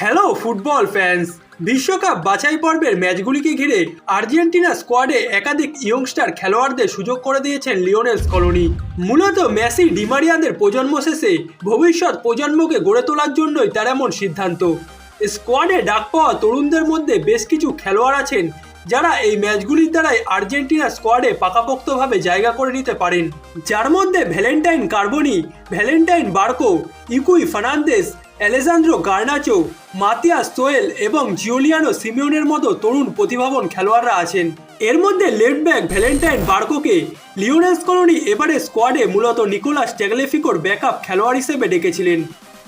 Hello football fans. বিশ্বকাপ বাছাই পর্বের ম্যাচগুলিকে ঘিরে আর্জেন্টিনা স্কোয়াডে একাধিক ইয়ংস্টার খেলোয়াড়দের সুযোগ করে দিয়েছেন লিওনেল স্কলোনি। মূলত মেসি ডিমারিয়াদের প্রজন্ম শেষে ভবিষ্যৎ প্রজন্মকে গড়ে তোলার জন্যই তার এমন সিদ্ধান্ত। স্কোয়াডে ডাক পাওয়া তরুণদের মধ্যে বেশ কিছু খেলোয়াড় আছেন যারা এই ম্যাচগুলির দ্বারাই আর্জেন্টিনা স্কোয়াডে পাকাপোক্তভাবে জায়গা করে নিতে পারেন, যার মধ্যে Valentin Carboni, Valentin Barco, Equi Fernandez, Alejandro Garnacho, Matias Soule এবং জিওলিয়ানো সিমিওনের মতো তরুণ প্রতিভাবান খেলোয়াড়রা আছেন। এর মধ্যে লেফট ব্যাক ভ্যালেন্টাইন বার্কোকে লিওনেল স্কলোনি এবারে স্কোয়াডে মূলত নিকোলাস ট্যাগলেফিকোর ব্যাকআপ খেলোয়াড় হিসেবে ডেকেছিলেন,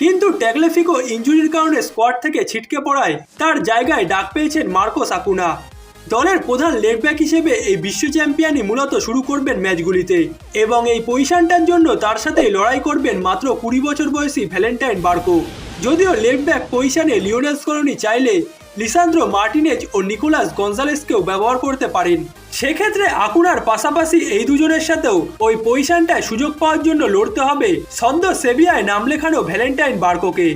কিন্তু ট্যাগলেফিকো ইনজুরির কারণে স্কোয়াড থেকে ছিটকে পড়ায় তার জায়গায় ডাক পেয়েছেন মার্কোস আকুনা। দলের প্রধান লেফট ব্যাক হিসেবে এই বিশ্ব চ্যাম্পিয়নই মূলত শুরু করবেন ম্যাচগুলিতে এবং এই পজিশনটার জন্য তার সাথে লড়াই করবেন মাত্র 20 বছর বয়সী ভ্যালেন্টাইন বার্কো। যদিও লেফট ব্যাক পজিশনে লিওনেল স্কলোনি চাইলে লিসান্দ্রো মার্টিনেজ ও নিকোলাস গঞ্জালেসকেও ব্যবহার করতে পারেন। সেক্ষেত্রে আকুনার পাশাপাশি এই দুজনের সাথেও ওই পজিশনটায় সুযোগ পাওয়ার জন্য লড়তে হবে সদ্য সেভিয়ায় নাম লেখানো ভ্যালেন্টাইন বার্কোকে।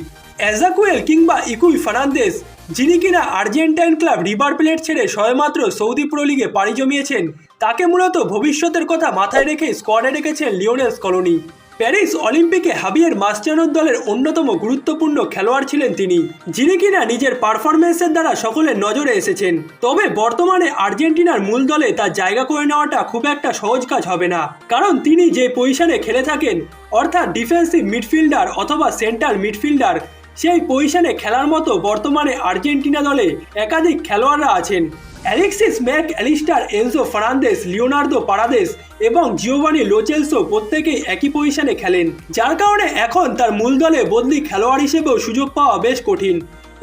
এজাকুয়েল কিংবা ইকুই ফার্নান্দেস, যিনি কিনা আর্জেন্টাইন ক্লাব রিভার প্লেট ছেড়ে সবেমাত্র সৌদি প্রো লিগে পাড়ি জমিয়েছেন, তাকে মূলত ভবিষ্যতের কথা মাথায় রেখে স্কোয়াডে রেখেছেন লিওনেল স্কলোনি। প্যারিস অলিম্পিকে হাবিয়ের মাসচানোর দলের অন্যতম গুরুত্বপূর্ণ খেলোয়াড় ছিলেন তিনি, যিনি কিনা নিজের পারফরমেন্সের দ্বারা সকলের নজরে এসেছেন। তবে বর্তমানে আর্জেন্টিনার মূল দলে তার জায়গা করে নেওয়াটা খুব একটা সহজ কাজ হবে না, কারণ তিনি যে পজিশনে খেলে থাকেন অর্থাৎ ডিফেন্সিভ মিডফিল্ডার অথবা সেন্ট্রাল মিডফিল্ডার, সেই পজিশনে খেলার মতো বর্তমানে আর্জেন্টিনা দলে একাধিক খেলোয়াড়রা আছেন। Alexis Mac Allister, Enzo Fernandez, Leonardo Paredes এবং জিওভানি লো চেলসো প্রত্যেকেই একই পজিশনে খেলেন, যার কারণে এখন তার মূল দলে বদলি খেলোয়াড় হিসেবেও সুযোগ পাওয়া বেশ কঠিন।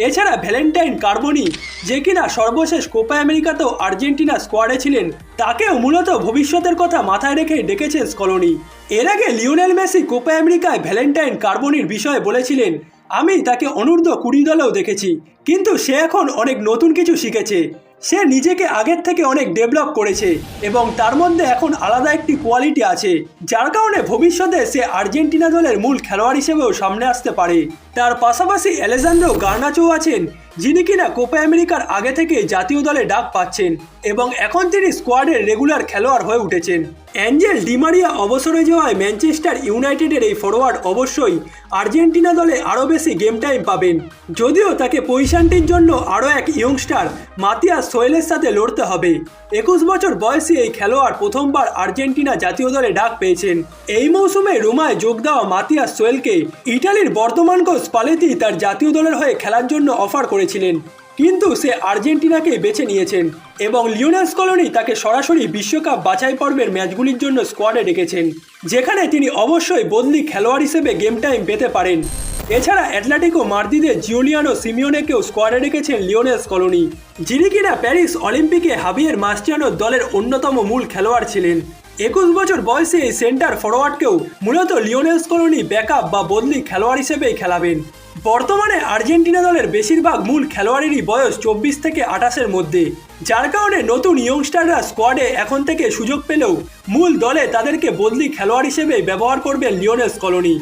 এছাড়া ভ্যালেন্টাইন কার্বনি, যে কিনা সর্বশেষ কোপা আমেরিকাতেও আর্জেন্টিনা স্কোয়াডে ছিলেন, তাকেও মূলত ভবিষ্যতের কথা মাথায় রেখেই ডেকেছেন স্কলোনি। এর আগে লিওনেল মেসি কোপা আমেরিকায় ভ্যালেন্টাইন কার্বনির বিষয়ে বলেছিলেন, আমি তাকে অনূর্ধ্ব 20 দলেও দেখেছি, কিন্তু সে এখন অনেক নতুন কিছু শিখেছে। সে নিজেকে আগের থেকে অনেক ডেভেলপ করেছে এবং তার মধ্যে এখন আলাদা একটি কোয়ালিটি আছে, যার কারণে ভবিষ্যতে সে আর্জেন্টিনা দলের মূল খেলোয়াড় হিসেবেও সামনে আসতে পারে। তার পাশাপাশি অ্যালেজান্দ্রো গার্নাচো আছেন, যিনি কিনা কোপা আমেরিকার আগে থেকে জাতীয় দলে ডাক পাচ্ছেন এবং এখন তিনি স্কোয়াডের রেগুলার খেলোয়াড় হয়ে উঠেছেন। অ্যাঞ্জেল ডিমারিয়া অবসরে যাওয়ায় ম্যানচেস্টার ইউনাইটেডের এই ফরওয়ার্ড অবশ্যই আর্জেন্টিনা দলে আরও বেশি গেম টাইম পাবেন, যদিও তাকে পজিশনটির জন্য আরও এক ইয়ংস্টার মাতিয়াস সোয়েলের সাথে লড়তে হবে। 21 বছর বয়সী এই খেলোয়াড় প্রথমবার আর্জেন্টিনা জাতীয় দলে ডাক পেয়েছেন। এই মৌসুমে রোমায় যোগ দেওয়া মাতিয়াস সোয়েলকে ইটালির বর্তমান কোচ স্পালেতি তার জাতীয় দলের হয়ে খেলার জন্য অফার করেছিলেন, কিন্তু সে আর্জেন্টিনাকে বেছে নিয়েছেন এবং লিওনেল স্কলোনি তাকে সরাসরি বিশ্বকাপ বাছাই পর্বের ম্যাচগুলির জন্য স্কোয়াডে ডেকেছেন, যেখানে তিনি অবশ্যই বদলি খেলোয়াড় হিসেবে গেম টাইম পেতে পারেন। এছাড়া অ্যাটলেটিকো মাদ্রিদের জিওলিয়ানো সিমিওনেকেও স্কোয়াডে রেখেছেন লিওনেল স্কলোনি, যিনি কিনা প্যারিস অলিম্পিকে হাবিয়ের মাসচানোর দলের অন্যতম মূল খেলোয়াড় ছিলেন। 21 বছর বয়সে এই সেন্টার ফরওয়ার্ডকেও মূলত লিওনেল স্কলোনি ব্যাকআপ বা বদলি খেলোয়াড় হিসেবেই খেলাবেন। বর্তমানে আর্জেন্টিনা দলের বেশিরভাগ মূল খেলোয়াড়েরই বয়স 24 থেকে 28-এর মধ্যে, যার কারণে নতুন ইয়ংস্টাররা স্কোয়াডে এখন থেকে সুযোগ পেলেও মূল দলে তাদেরকে বদলি খেলোয়াড় হিসেবে ব্যবহার করবেন লিওনেল স্কলোনি।